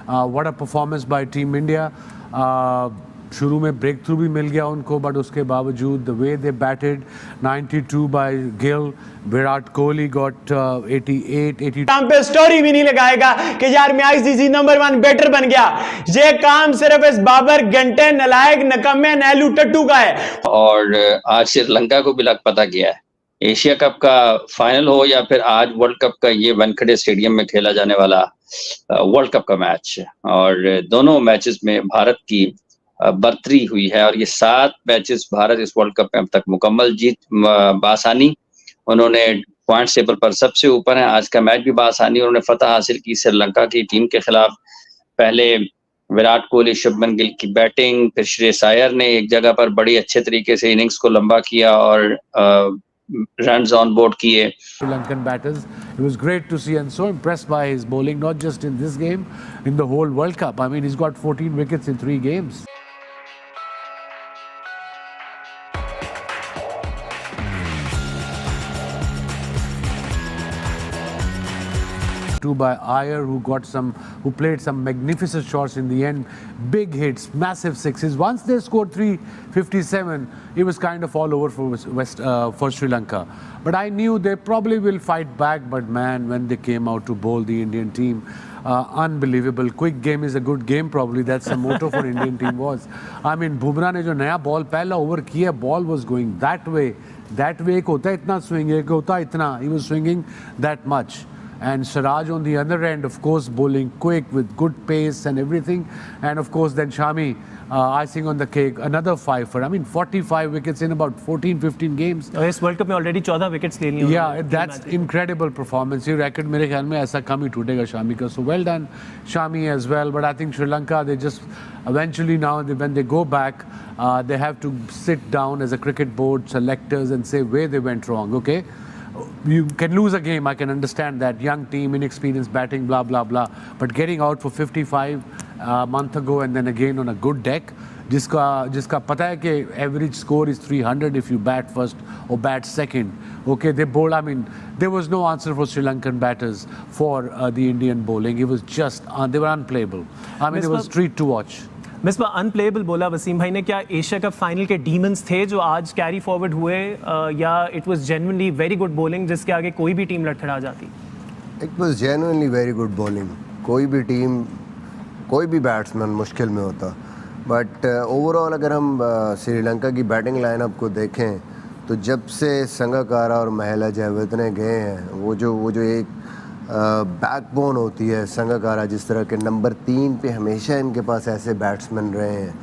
What a performance by team India. शुरू में break through भी मिल गया उनको, बट उसके बावजूद the way they batted, 92 bye Gill, Virat Kohli got 88, 82। काम पे स्टोरी भी नहीं लगाएगा कि यार मैं आईसीसी नंबर 1 बैटर बन गया। ये काम सिर्फ इस बाबर घंटे नलायक नकम्मे नहलू टट्टू का है। और आज श्रीलंका को भी लग पता गया है, एशिया कप का फाइनल हो या फिर आज वर्ल्ड कप का ये वानखेड़े स्टेडियम में खेला जाने वाला वर्ल्ड कप का मैच, और दोनों मैचेस में भारत की बढ़तरी हुई है। और ये 7 मैचेस भारत इस वर्ल्ड कप में अब तक मुकम्मल जीत बासानी, उन्होंने पॉइंट टेबल पर सबसे ऊपर है। आज का मैच भी बासानी उन्होंने फतह हासिल की श्रीलंका की टीम के खिलाफ। पहले विराट कोहली, शुभमन गिल की बैटिंग, फिर श्रेयस अय्यर ने एक जगह पर बड़ी अच्छे तरीके से इनिंग्स को लंबा किया और runs on board kiye. Sri Lankan batters, it was great to see and so impressed by his bowling, not just in this game, in the whole World Cup. I mean, he's got 14 wickets in 3 games. Two by Iyer, who played some magnificent shots in the end, big hits, massive sixes. Once they scored 357, it was kind of all over for Sri Lanka. But I knew they probably will fight back. But man, when they came out to bowl the Indian team, unbelievable. Quick game is a good game. Probably that's the motto for Indian team was. I mean, Bumrah ने जो नया ball पहला over किया, ball was going that way. That way एक होता है इतना swing, एक होता है इतना. He was swinging that much. And Siraj on the other end, of course, bowling quick with good pace and everything. And of course, then Shami, icing on the cake, another 5 for. I mean, 45 wickets in about 14-15 games. इस world cup में already 14 wickets ले लिए। Yeah, that's incredible performance. ये record मेरे ख्याल में ऐसा कम ही टूटेगा शामी का. So well done, Shami as well. But I think Sri Lanka, they just eventually now when they go back, they have to sit down as a cricket board, selectors, and say where they went wrong. Okay. You can lose a game, I can understand that. Young team, inexperienced batting, blah, blah, blah. But getting out for 55 a month ago and then again on a good deck, जिसका पता है कि average score is 300 if you bat first or bat second. Okay, they bowled, I mean, there was no answer for Sri Lankan batters for the Indian bowling. It was just, they were unplayable. I mean, it was a treat to watch. Miss unplayable बोला वसीम भाई ने, क्या Asia cup final के demons थे जो आज carry forward हुए, या it was genuinely very good bowling जिसके आगे कोई भी टीम लड़खड़ा जाती? It was genuinely very good bowling. कोई भी टीम, कोई भी बैट्समैन मुश्किल में होता। बट ओवरऑल अगर हम श्रीलंका की बैटिंग लाइनअप को देखें तो जब से संगकारा और महला जयवर्धने गए हैं, वो जो एक बैकबोन होती है संगकारा, जिस तरह के नंबर 3 पे हमेशा इनके पास ऐसे बैट्समैन रहे हैं।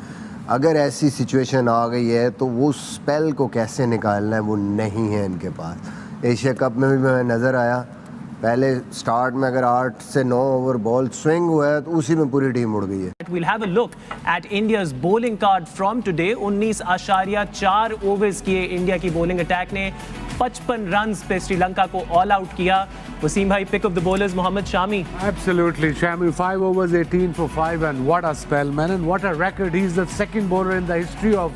अगर ऐसी सिचुएशन आ गई है तो वो स्पेल को कैसे निकालना है वो नहीं है इनके पास। एशिया कप में भी मैं नज़र आया, पहले स्टार्ट में अगर 8 से 9 ओवर बॉल स्विंग हुआ है तो उसी में पूरी टीम उड़ गई है। We'll have a look at India's bowling card from today. 19.4 overs किए इंडिया की बॉलिंग अटैक ने, 55 रन्स पे श्रीलंका को ऑल आउट किया। वसीम भाई, pick of the bowlers Mohammed Shami. Absolutely, Shami, 5 overs, 18 for 5, and what a spell, man, and what a record. He's the second bowler in the history of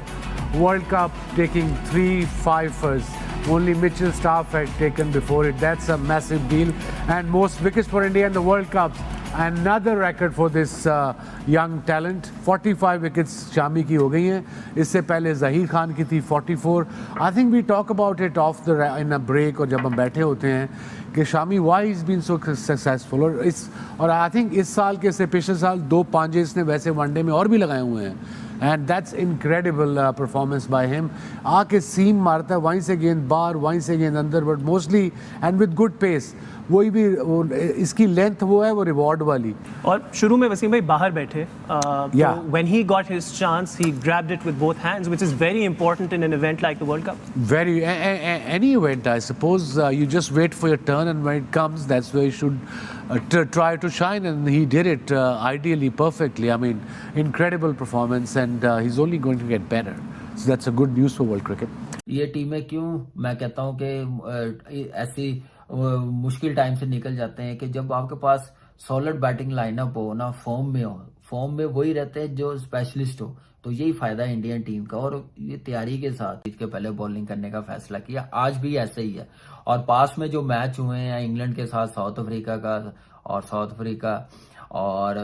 World Cup taking 3 5ers. Only Mitchell Starc had taken before it. That's a massive deal, and most wickets for India in the World Cup. Another record for this young talent. 45 wickets Shami की हो गई हैं. इससे पहले जहीर खान की थी 44. I think we talk about it in a break, और जब हम बैठे होते हैं कि Shami why he's been so successful. और I think इस साल के से पिछले साल 2 पांजे इसने वैसे वनडे में और भी लगाए हुए हैं. And that's incredible performance by him. आके सीम मारता है, वहीं से गेंद बाहर, वहीं से गेंद अंदर, but mostly and with good pace. वही भी इसकी लेंथ वो है, वो रिवॉर्ड वाली। और शुरू में वसीम भाई बाहर बैठे, तो when he got his chance he grabbed it with both hands, which is very important in an event like the World Cup. Very any event, I suppose. You just wait for your turn, and when it comes, that's where you should try to shine, and he did it ideally, perfectly. I mean, incredible performance, and he's only going to get better. So that's a good news for world cricket. ये टीमें क्यों मैं कहता हूँ कि ऐसी मुश्किल time से निकल जाते हैं कि जब आपके पास सॉलिड बैटिंग लाइनअप हो ना, फॉर्म में वही रहते हैं जो स्पेशलिस्ट हो, तो यही फायदा है इंडियन टीम का। और ये तैयारी के साथ इसके पहले बॉलिंग करने का फैसला किया, आज भी ऐसे ही है। और पास में जो मैच हुए हैं इंग्लैंड के साथ, साउथ अफ्रीका का और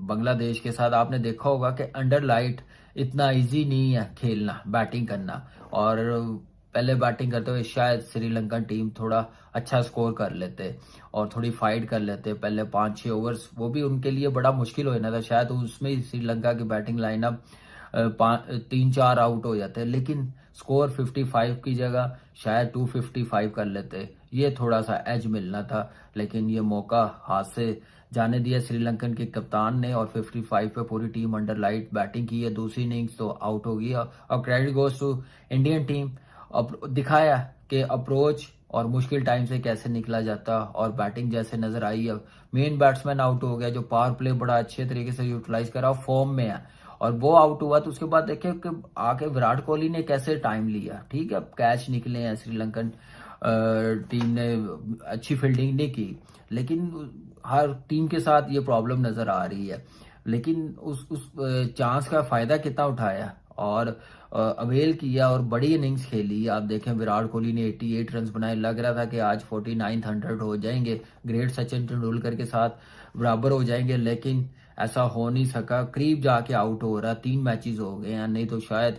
बांग्लादेश के साथ आपने देखा होगा कि अंडर लाइट इतना इजी नहीं है खेलना, बैटिंग करना, और पहले बैटिंग करते हुए शायद श्रीलंकन टीम थोड़ा अच्छा स्कोर कर लेते और थोड़ी फाइट कर लेते। पहले 5-6 ओवर्स वो भी उनके लिए बड़ा मुश्किल हो जाता था, शायद उसमें ही श्रीलंका की बैटिंग लाइनअप 3-4 आउट हो जाते, लेकिन स्कोर 55 की जगह शायद 255 कर लेते। ये थोड़ा सा एज मिलना था, लेकिन ये मौका हाथ से जाने दिया श्रीलंकन के कप्तान ने और 55 पे पूरी टीम अंडर लाइट बैटिंग की है। दूसरी इनिंग्स तो आउट हो गई और credit goes to Indian team. अब दिखाया कि अप्रोच और मुश्किल टाइम से कैसे निकला जाता, और बैटिंग जैसे नजर आई है। मेन बैट्समैन आउट हो गया जो पावर प्ले बड़ा अच्छे तरीके से यूटिलाइज करा, फॉर्म में है, और वो आउट हुआ। तो उसके बाद देखिए कि आके विराट कोहली ने कैसे टाइम लिया। ठीक है, कैच निकले हैं, श्रीलंकन टीम ने अच्छी फील्डिंग नहीं की, लेकिन हर टीम के साथ ये प्रॉब्लम नजर आ रही है। लेकिन उस चांस का फायदा कितना उठाया और अवेल किया और बड़ी इनिंग्स खेली। आप देखें विराट कोहली ने 88 रन बनाए, लग रहा था कि आज 4900 हो जाएंगे, ग्रेट सचिन तेंदुलकर के साथ बराबर हो जाएंगे, लेकिन ऐसा हो नहीं सका। करीब जाके आउट हो रहा, 3 मैचेस हो गए हैं, नहीं तो शायद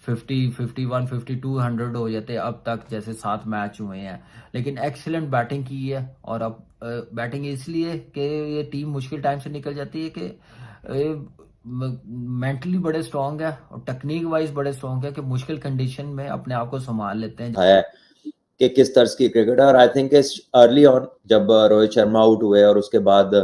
50, 51, 5200 हो जाते अब तक, जैसे 7 मैच हुए हैं। लेकिन एक्सीलेंट बैटिंग की है, और अब बैटिंग इसलिए कि ये टीम मुश्किल टाइम से निकल जाती है कि मेंटली बड़े स्ट्रांग है और टेक्निक वाइज बड़े स्ट्रांग है कि मुश्किल कंडीशन में अपने आप को संभाल लेते हैं। है कि किस तर्ज की क्रिकेट है, और आई थिंक अर्ली ऑन जब रोहित शर्मा आउट हुए और उसके बाद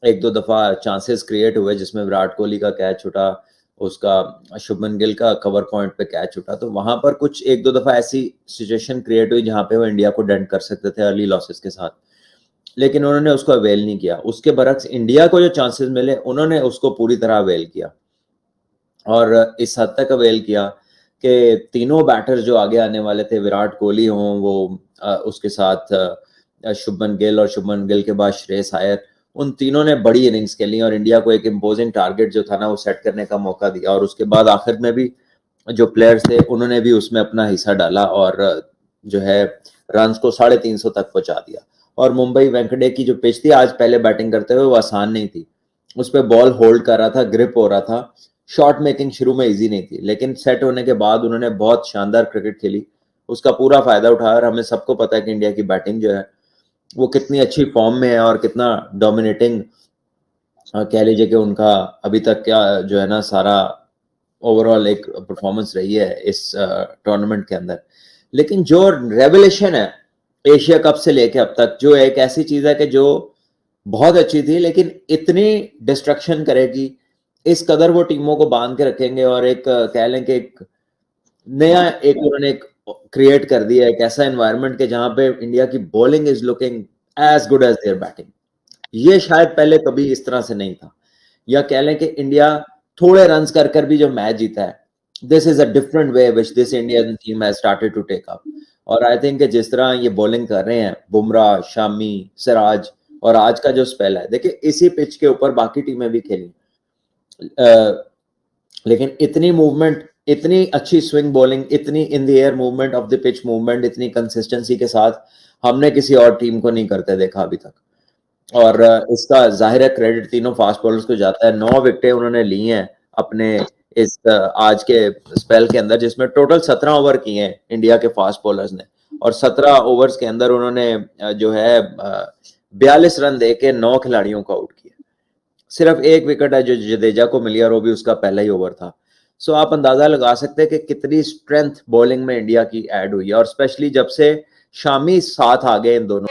1-2 दफा चांसेस क्रिएट हुए जिसमें विराट कोहली का कैच छूटा, उसका शुभमन गिल का कवर पॉइंट पे कैच छूटा, तो वहां पर कुछ 1-2 दफा ऐसी सिचुएशन क्रिएट हुई जहां पे वो इंडिया को डेंट कर सकते थे अर्ली लॉसेस के साथ, लेकिन उन्होंने उसको अवेल नहीं किया। उसके बरक्स इंडिया को जो चांसेस मिले उन्होंने उसको पूरी तरह अवेल किया, और इस हद तक अवेल किया कि तीनों बैटर जो आगे आने वाले थे, विराट कोहली हों, वो उसके साथ शुभमन गिल, और शुभमन गिल के बाद श्रेयस अय्यर, उन तीनों ने बड़ी इनिंग्स खेली और इंडिया को एक इम्पोजिंग टारगेट जो था ना वो सेट करने का मौका दिया। और उसके बाद आखिर में भी जो प्लेयर्स थे उन्होंने भी उसमें अपना हिस्सा डाला और जो है रन्स को 350 तक पहुंचा दिया। और मुंबई वेंकटे की जो पिच थी आज पहले बैटिंग करते हुए वो आसान नहीं थी, उस पर बॉल होल्ड कर रहा था, ग्रिप हो रहा था, शॉट मेकिंग शुरू में इजी नहीं थी, लेकिन सेट होने के बाद उन्होंने बहुत शानदार क्रिकेट खेली, उसका पूरा फायदा उठाया। और हमें सबको पता है कि इंडिया की बैटिंग जो है वो कितनी अच्छी फॉर्म में है और कितना डोमिनेटिंग कह लीजिए कि उनका अभी तक क्या जो है ना सारा ओवरऑल एक परफॉर्मेंस रही है इस टूर्नामेंट के अंदर। लेकिन जो रेवलेशन है एशिया कप से लेके अब तक, जो एक ऐसी चीज है कि जो बहुत अच्छी थी लेकिन इतनी डिस्ट्रक्शन करेगी, इस कदर वो टीमों को बांध के रखेंगे, और एक कह लें कि एक नया एक उन्होंने एक क्रिएट कर दिया एक ऐसा एनवायरनमेंट के जहां पे इंडिया की bowling is looking as good as their batting. ये शायद पहले कभी इस तरह से नहीं था, या कह लें कि इंडिया थोड़े रन्स कर भी जो मैच जीता है, this is a different way which this Indian team has started to take up. और आई थिंक जिस तरह ये बॉलिंग कर रहे हैं बुमराह, शामी, सिराज, और आज का जो स्पेल है, देखिए इसी पिच के ऊपर बाकी टीमें भी खेली, लेकिन इतनी मूवमेंट, इतनी अच्छी स्विंग बॉलिंग, इतनी in the air movement of the pitch movement, इतनी कंसिस्टेंसी के साथ हमने किसी और टीम को नहीं करते देखा अभी तक। और इसका जाहिर है क्रेडिट तीनों फास्ट बॉलर्स को जाता है। 9 विकेटें उन्होंने ली हैं अपने इस आज के स्पेल के अंदर, जिसमें टोटल 17 ओवर किए हैं इंडिया के फास्ट बॉलर्स ने, और 17 ओवर्स के अंदर उन्होंने जो है 42 रन दे के 9 खिलाड़ियों को आउट किया। सिर्फ 1 विकेट है जो जडेजा को मिली और वो भी उसका पहला ही ओवर था। सो आप अंदाजा लगा सकते हैं कि कितनी स्ट्रेंथ बॉलिंग में इंडिया की ऐड हुई है, और स्पेशली जब से शामी साथ आ गए इन दोनों।